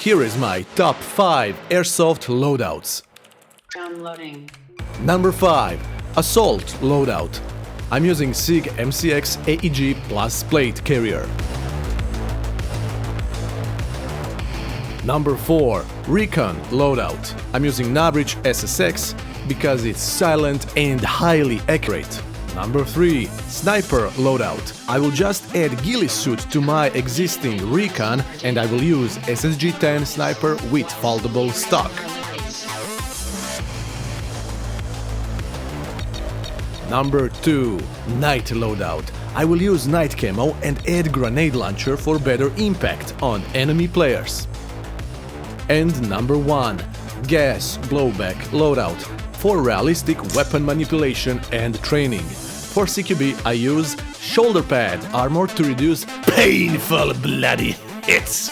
here is my top 5 Airsoft Loadouts. Downloading. Number 5. Assault Loadout. I'm using SIG MCX AEG Plus Plate Carrier. Number 4. RECON Loadout. I'm using Novritsch SSX because it's silent and highly accurate. Number 3. Sniper Loadout. I will just add ghillie suit to my existing RECON and I will use SSG-10 Sniper with foldable stock. Number 2. Night Loadout. I will use night camo and add grenade launcher for better impact on enemy players. And number 1. Gas Blowback Loadout for realistic weapon manipulation and training. For CQB I use shoulder pad armor to reduce painful bloody hits.